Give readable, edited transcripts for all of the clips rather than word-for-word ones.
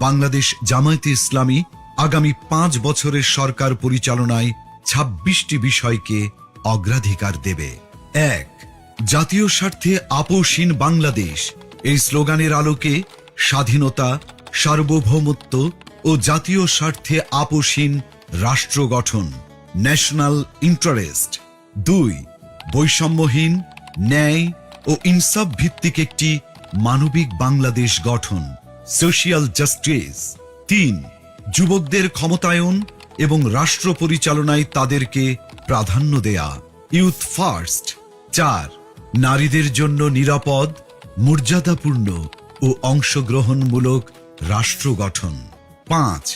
বাংলাদেশ জামায়াতে ইসলামী আগামী 5 বছরের সরকার পরিচালনায় 26টি বিষয়কে অগ্রাধিকার দেবে। 1. জাতীয় স্বার্থে আপোষহীন বাংলাদেশ। এই স্লোগানের আলোকে স্বাধীনতা, সার্বভৌমত্ব ও জাতীয় স্বার্থে আপোষহীন রাষ্ট্র গঠন, ন্যাশনাল ইন্টারেস্ট। 2. বৈষম্যহীন, ন্যায় ও ইনসাফ ভিত্তিক একটি মানবিক বাংলাদেশ গঠন, সোশিয়াল জাস্টিস। 3. যুবকদের ক্ষমতায়ন এবং রাষ্ট্র পরিচালনায় তাদেরকে প্রাধান্য দেয়া, ইউথ ফার্স্ট। 4. নারীদের জন্য নিরাপদ, মর্যাদাপূর্ণ ও অংশগ্রহণমূলক রাষ্ট্র গঠন। 5.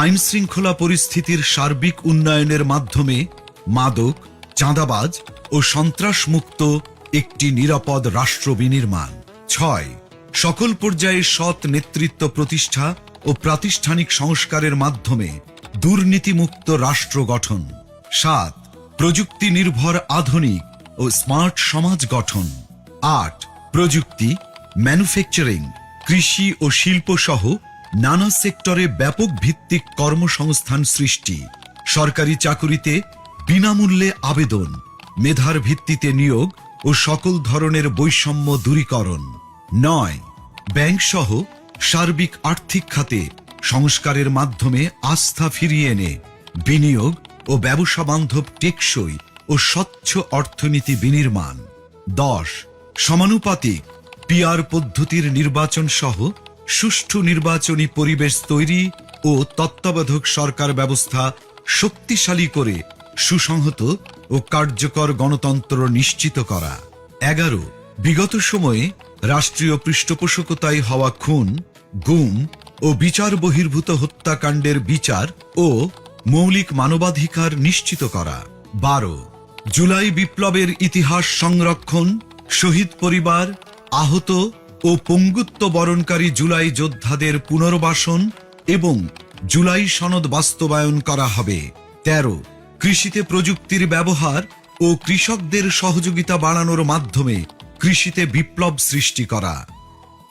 আইন শৃঙ্খলা পরিস্থিতির সার্বিক উন্নয়নের মাধ্যমে মাদক, চাঁদাবাজ ও সন্ত্রাসমুক্ত একটি নিরাপদ রাষ্ট্র বিনির্মাণ। 6. সকল পর্যায়ে সৎ নেতৃত্ব প্রতিষ্ঠা ও প্রাতিষ্ঠানিক সংস্কারের মাধ্যমে দুর্নীতিমুক্ত রাষ্ট্র গঠন। 7. প্রযুক্তি নির্ভর আধুনিক ও স্মার্ট সমাজ গঠন। 8. প্রযুক্তি, ম্যানুফ্যাকচারিং, কৃষি ও শিল্প সহ নানা সেক্টরে ব্যাপক ভিত্তিক কর্মসংস্থান সৃষ্টি, সরকারি চাকুরিতে বিনামূল্যে আবেদন, মেধার ভিত্তিতে নিয়োগ ও সকল ধরনের বৈষম্য দূরীকরণ। 9. ব্যাংক সহ সার্বিক আর্থিক খাতে সংস্কারের মাধ্যমে আস্থা ফিরিয়ে এনে বিনিয়োগ ও ব্যবসা বান্ধব টেকসই ও স্বচ্ছ অর্থনীতি বিনির্মাণ। 10. সমানুপাতিক পিআর পদ্ধতির নির্বাচন সহ সুষ্ঠু নির্বাচনী পরিবেশ তৈরি ও তত্ত্বাবধায়ক সরকার ব্যবস্থা শক্তিশালী করে সুসংহত ও কার্যকর গণতন্ত্র নিশ্চিত করা। 11. বিগত সময়ে রাষ্ট্রীয় পৃষ্ঠপোষকতায় হওয়া খুন, গুম ও বিচার বহির্ভূত হত্যাকাণ্ডের বিচার ও মৌলিক মানবাধিকার নিশ্চিত করা। 12. জুলাই বিপ্লবের ইতিহাস সংরক্ষণ, শহীদ পরিবার, আহত ও পঙ্গুত্ব বরণকারী জুলাই যোদ্ধাদের পুনর্বাসন এবং জুলাই সনদ বাস্তবায়ন করা হবে। 13. কৃষিতে প্রযুক্তির ব্যবহার ও কৃষকদের সহযোগিতা বাড়ানোর মাধ্যমে কৃষিতে বিপ্লব সৃষ্টি করা।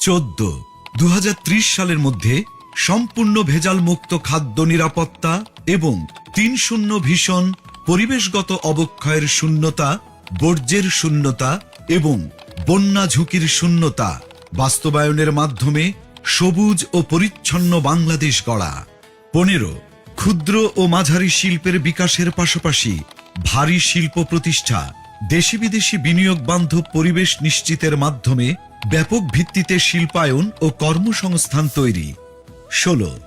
14. 2030 সালের মধ্যে সম্পূর্ণ ভেজাল মুক্ত খাদ্য নিরাপত্তা এবং 3-0 ভিশন, পরিবেশগত অবক্ষয়ের শূন্যতা, বর্জ্যের শূন্যতা এবং বন্যা ঝুঁকির শূন্যতা বাস্তবায়নের মাধ্যমে সবুজ ও পরিচ্ছন্ন বাংলাদেশ গড়া। 15. ক্ষুদ্র ও মাঝারি শিল্পের বিকাশের পাশাপাশি ভারী শিল্প প্রতিষ্ঠা, দেশি বিদেশি বিনিয়োগ বান্ধব পরিবেশ নিশ্চিতের মাধ্যমে ব্যাপক ভিত্তিতে শিল্পায়ন ও কর্মসংস্থান তৈরি। 16.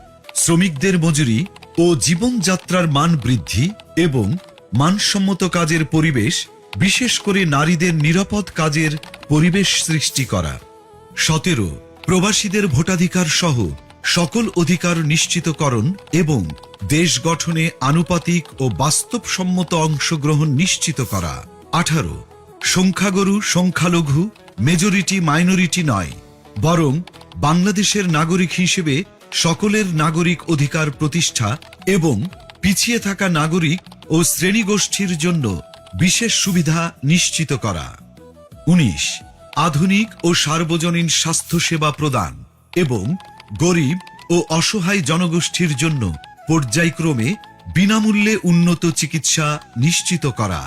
শ্রমিকদের মজুরি ও জীবনযাত্রার মান বৃদ্ধি এবং মানসম্মত কাজের পরিবেশ, বিশেষ করে নারীদের নিরাপদ কাজের পরিবেশ সৃষ্টি করা। 17. প্রবাসীদের ভোটাধিকার সহ সকল অধিকার নিশ্চিতকরণ এবং দেশ গঠনে আনুপাতিক ও বাস্তবসম্মত অংশগ্রহণ নিশ্চিত করা। 18. সংখ্যাগুরু সংখ্যালঘু, মেজরিটি মাইনরিটি নয়, বরং বাংলাদেশের নাগরিক হিসেবে সকলের নাগরিক অধিকার প্রতিষ্ঠা এবং পিছিয়ে থাকা নাগরিক ও শ্রেণীগোষ্ঠীর জন্য বিশেষ সুবিধা নিশ্চিত করা। 19. আধুনিক ও সার্বজনীন স্বাস্থ্যসেবা প্রদান এবং গরিব ও অসহায় জনগোষ্ঠীর জন্য পর্যায়ক্রমে বিনামূল্যে উন্নত চিকিৎসা নিশ্চিত করা।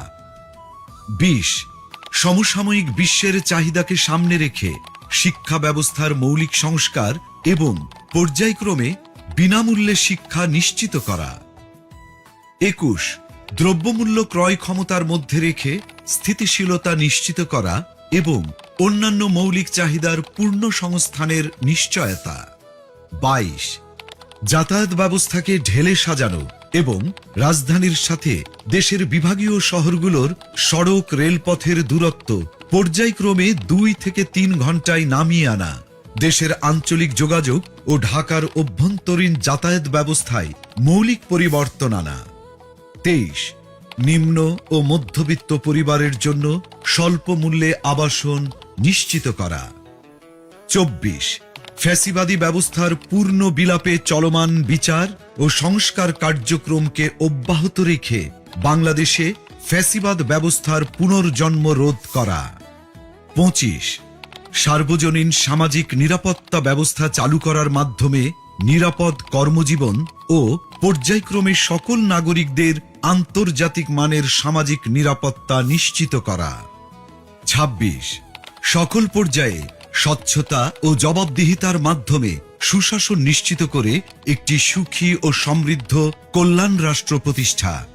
20. সমসাময়িক বিশ্বের চাহিদাকে সামনে রেখে শিক্ষা ব্যবস্থার মৌলিক সংস্কার এবং পর্যায়ক্রমে বিনামূল্যে শিক্ষা নিশ্চিত করা। 21. দ্রব্যমূল্য ক্রয় ক্ষমতার মধ্যে রেখে স্থিতিশীলতা নিশ্চিত করা এবং অন্যান্য মৌলিক চাহিদার পূর্ণ সংস্থানের নিশ্চয়তা। 22. যাতায়াত ব্যবস্থাকে ঢেলে সাজানো এবং রাজধানীর সাথে দেশের বিভাগীয় শহরগুলোর সড়ক রেলপথের দূরত্ব পর্যায়ক্রমে 2 থেকে 3 ঘন্টায় নামিয়ে আনা, দেশের আঞ্চলিক যোগাযোগ ও ঢাকার অভ্যন্তরীণ যাতায়াত ব্যবস্থায় মৌলিক পরিবর্তন আনা। 23. নিম্ন ও মধ্যবিত্ত পরিবারের জন্য স্বল্প মূল্যে আবাসন নিশ্চিত করা। 24. ফ্যাসিবাদী ব্যবস্থার পূর্ণ বিলাপে চলমান বিচার ও সংস্কার কার্যক্রমকে অব্যাহত রেখে বাংলাদেশে ফ্যাসিবাদ ব্যবস্থার পুনর্জন্ম রোধ করা। 25. সার্বজনীন সামাজিক নিরাপত্তা ব্যবস্থা চালু করার মাধ্যমে নিরাপদ কর্মজীবন ও পর্যায়ক্রমে সকল নাগরিকদের আন্তর্জাতিক মানের সামাজিক নিরাপত্তা নিশ্চিত করা। ২৬ সকল পর্যায়ে স্বচ্ছতা ও জবাবদিহিতার মাধ্যমে সুশাসন নিশ্চিত করে একটি সুখী ও সমৃদ্ধ কল্যাণ রাষ্ট্র প্রতিষ্ঠা।